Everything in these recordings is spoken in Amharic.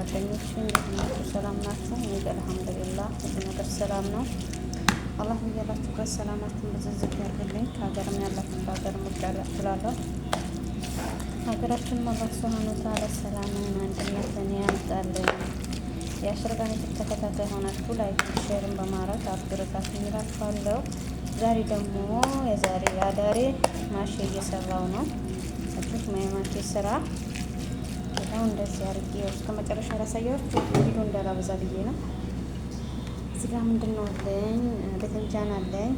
ጓደኞች እንዴት ናችሁ? ሰላም ናችሁ? እኔ ጋር አልሐምዱሊላህ ሁሉ ነገር ሰላም ነው። አላህ ብያላችሁበት ሰላማችሁን ብዝዝት ያርግልኝ። ከሀገርም ያላችሁ ከሀገር ውጭ ያላችሁ እላለሁ። ሀገራችንም አላህ ሱብሓነሁ ወተዓላ ሰላምን አንድነትን ያምጣልን። የአሽርጋን ተከታታይ ሆናችሁ ላይክ ሼርን በማድረግ አብረታት እላችኋለሁ። ዛሬ ደግሞ የዛሬ አዳሬ ማሼ እየሰራው ነው። እዚህ ማይማቴ ስራ ይኸው እንደዚህ አድርጌ እስከ መጨረሻ ላሳያችሁ ቪዲዮ እንዳላበዛ ብዬ ነው። እዚህ ጋር ምንድን ነው አለኝ፣ በትንጃን አለኝ፣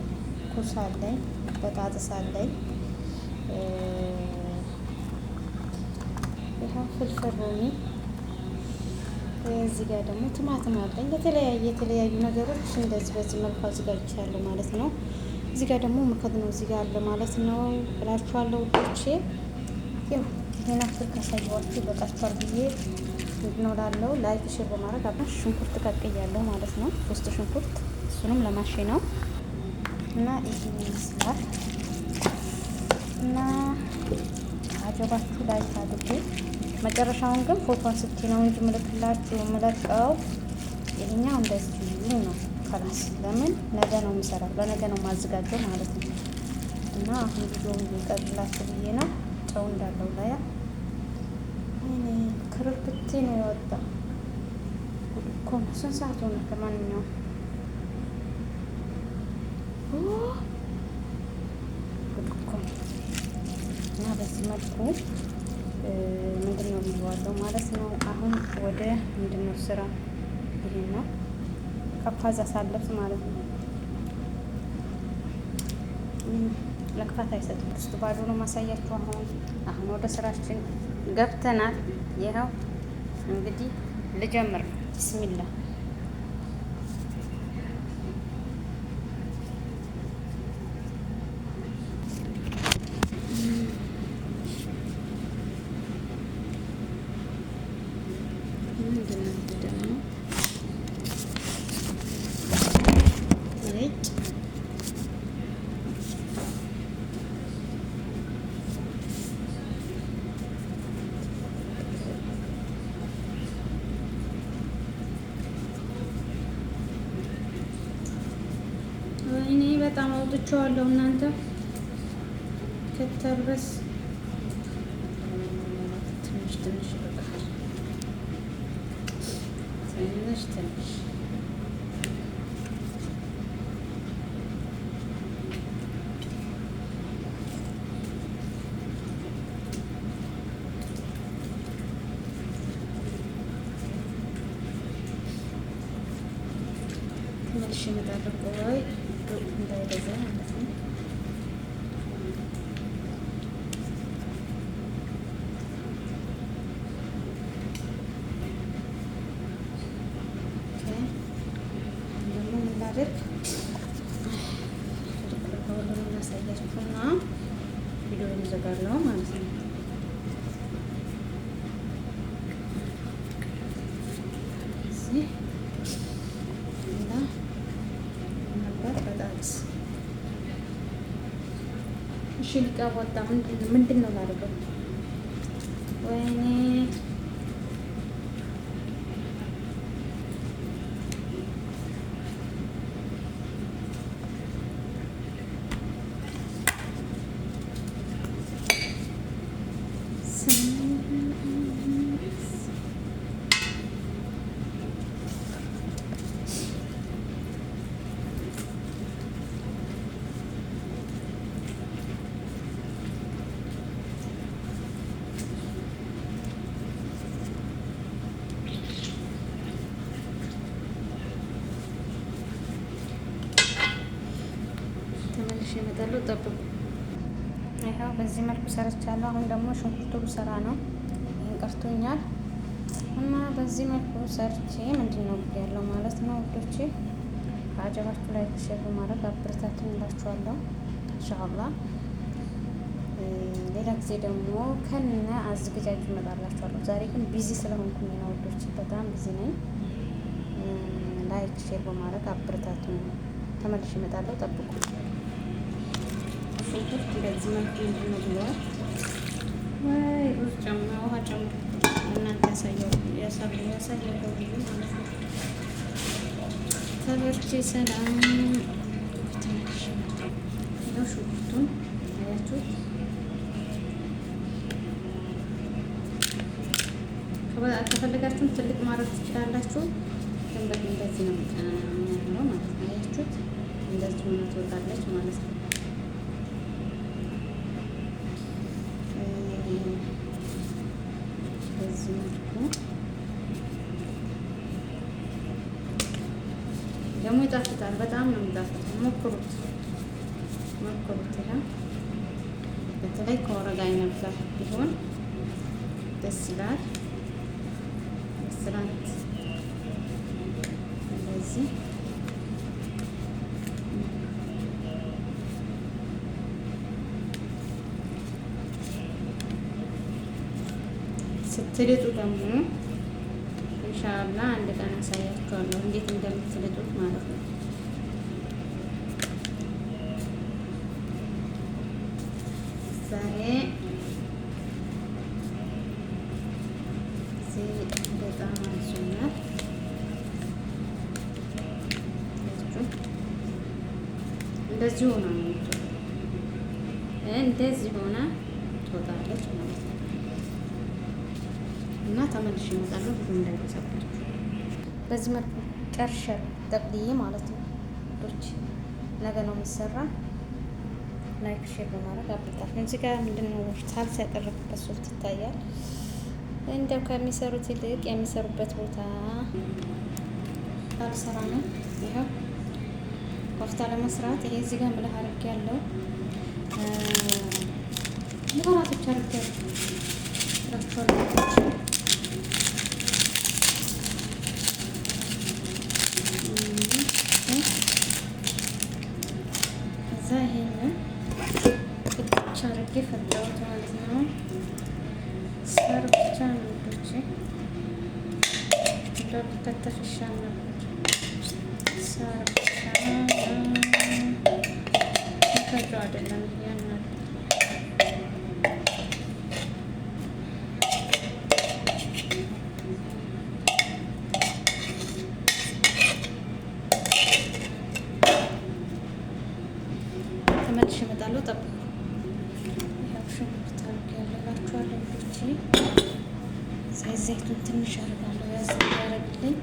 ኩስ አለኝ፣ በጣጥስ አለኝ፣ ይኸው ፍልፍል ሮሚ፣ እዚህ ጋር ደግሞ ቲማቲም አለኝ። የተለያዩ ነገሮች እንደዚህ በዚህ መልኩ አዘጋጅቻለሁ ማለት ነው። እዚህ ጋር ደግሞ ምከት ነው እዚህ ጋር አለ ማለት ነው እላችኋለሁ ውዶቼ። ያው ይሄን አፍር ካሳየኋችሁ በቃችኋል ብዬ ነው ላለው ላይክ ሼር በማድረግ አባሽ ሽንኩርት ቀቅያለሁ ማለት ነው። 3 ሽንኩርት እሱንም ለማሼ ነው እና ይሄን ይመስላል እና አጀባችሁ ላይክ አድርጉ። መጨረሻውን ግን ፎቶ አንስቼ ነው እንጂ ምልክላችሁ ምለቀው ይሄኛው እንደዚህ ነው። ከላስ ለምን ነገ ነው የምሰራው፣ ለነገ ነው ማዘጋጀው ማለት ነው። እና አሁን ቪዲዮውን ይቀርላችሁ ብዬ ነው። ጨው እንዳለው ላይ እኔ ክርክቴ ነው የወጣ እኮ ነው። ስንት ሰዓት ሆነ? ለማንኛውም እኮ እና በዚህ መልኩ ምንድን ነው የሚዋለው ማለት ነው። አሁን ወደ ምንድን ነው ስራ ይሄን ነው ከፋዛ ሳለብስ ማለት ነው። ለክፋት አይሰጥም። ውስጥ ባዶ ነው ማሳያችሁ። አሁን ወደ ስራችን ገብተናል። ይኸው እንግዲህ ልጀምር ነው። ቢስሚላህ እኔ በጣም አውጥቼዋለሁ። እናንተ ከተርበስ ትንሽ ይበቃል። ትንሽ ትንሽ ይመጣል። ቆይ እንዳይበዛ ማለት ነው። ደግሞ ምናደርግ ሁሉም እናሳያችሁና ቪዲዮ እንዘጋለሁ ማለት ነው። እዚህ እሺ ሊቀብ ወጣ። ምንድን ነው ላድርገው? ወይኔ እመጣለሁ። ጠብቁ። ይኸው በዚህ መልኩ ሰርቻለሁ። አሁን ደግሞ ሽንኩርቱ ልሰራ ነው። ይሄን ቀርቶኛል እና በዚህ መልኩ ሰርቼ ምንድን ነው ያለው ማለት ነው ውዶቼ። ከአጀባችሁ ላይ ሼር በማድረግ አበረታቱኝ እላችኋለሁ። ኢንሻአላህ ሌላ ጊዜ ደግሞ ከነ አዘገጃጁ እመጣላችኋለሁ። ዛሬ ግን ቢዚ ስለሆንኩኝ ነው ውዶቼ፣ በጣም ቢዚ ነኝ። ላይክ ሼር በማድረግ አበረታቱኝ። ተመልሼ እመጣለሁ። ጠብቁ። ሽንኩርት እንደዚህ መልኩ ምንድን ነው ብለዋል ወይ ሩዝ ጨምራ ውሃ ጨምሮ እናንተ ያሳያችሁ ያሳያለሁ ማለት ነው። ተበርቼ ሰላም ነው። ሽንኩርቱን አያችሁት? ከፈለጋችሁም ትልቅ ማድረግ ትችላላችሁ። ግን እንደዚህ ነው የሚያምረው ማለት ነው። አያችሁት? እንደዚህ ሆነ ትወጣለች ማለት ነው። በዚህ መልኩ ደግሞ ይጣፍጣል። በጣም ነው የሚጣፍጠው። ሞክሩት ሞክሩት። ይላል በተለይ ከወረጋ አይነት ጋር ቢሆን ደስ ይላል። ስራት እንደዚህ ስትልጡ ደግሞ ኢንሻአላህ አንድ ቀን አሳያችኋለሁ እንዴት እንደምትልጡት ማለት ነው። ዛሬ በጣም አንሶኛል። እንደዚህ ሆና ነው እንደዚህ ሆና ትወጣለች ማለት ነው። እና ተመልሼ እመጣለሁ። ብዙ እንዳይበዛባችሁ በዚህ መልኩ ጨርሼ ጠቅልዬ ማለት ነው። ዶች ነገ ነው የሚሰራ። ላይክ ሼር በማድረግ አብርታት። እዚህ ጋር ምንድነው ሳልሳ ያቀረብኩበት ሶፍት ይታያል። እንደው ከሚሰሩት ይልቅ የሚሰሩበት ቦታ አልሰራ ነው። ይኸው ኮፍታ ለመስራት ይሄ እዚህ ጋር ምልህ አድርጌ ያለው ልባራቶች አድርጌ እዛ ይሄንን ብቻ አድርጌ ፈታሁት ማለት ነው። ሳር ብቻ ነው ወዶቼ እንደተከተፍ ይሻል ነበር። ሳር ብቻ ከፈለው አይደለም ያናል ተመልሼ እመጣለሁ። ጠብቁ። ያው ሽንኩርት ያለባችኋለሁ ልጆቼ። ዘይቱን ትንሽ አደርጋለሁ ያዝ ያደርግልኝ።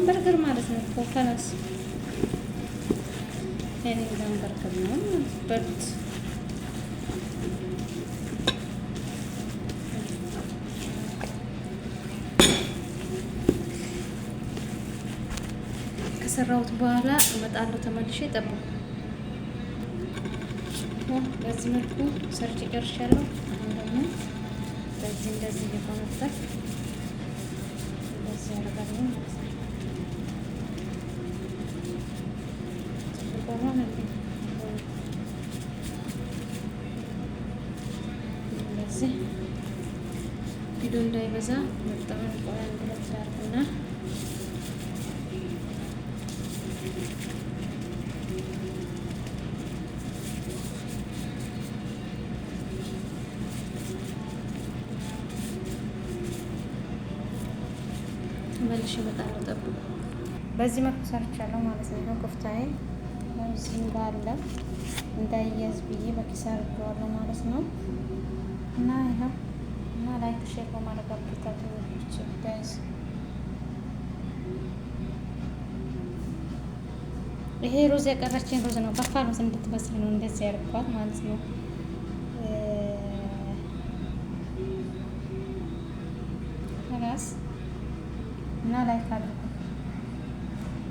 በርገር ማለት ነው እኮ ከነስ እኔ በርገር ነው በርት ከሰራሁት በኋላ እመጣለሁ ተመልሼ። ጠብቁ። በዚህ መልኩ ሰርቼ ጨርሻለሁ። አሁን ደግሞ በዚህ እንደዚህ እየቆነጠር እንደዚህ ያደርጋለሁ ማለት ነው። እንደዚህ ቪዲዮ እንዳይበዛ በጣም ቆያ እንደዚህ አድርግና መልሼ እመጣለሁ። ጠብቁ። በዚህ መልኩ ሰርቻለሁ ማለት ነው። ኮፍታዬ እዚህ እንዳለ እንዳይያዝ ብዬ በኪስ አድርጌዋለሁ ማለት ነው። እና ይኸው እና ላይክ ሼር በማድረግ አብርታቱ ጋይስ። ይሄ ሩዝ ያቀረችን ሩዝ ነው። በፋሎት እንድትበስል ነው እንደዚህ ያደርጓት ማለት ነው። እና ላይክ አድርጉ።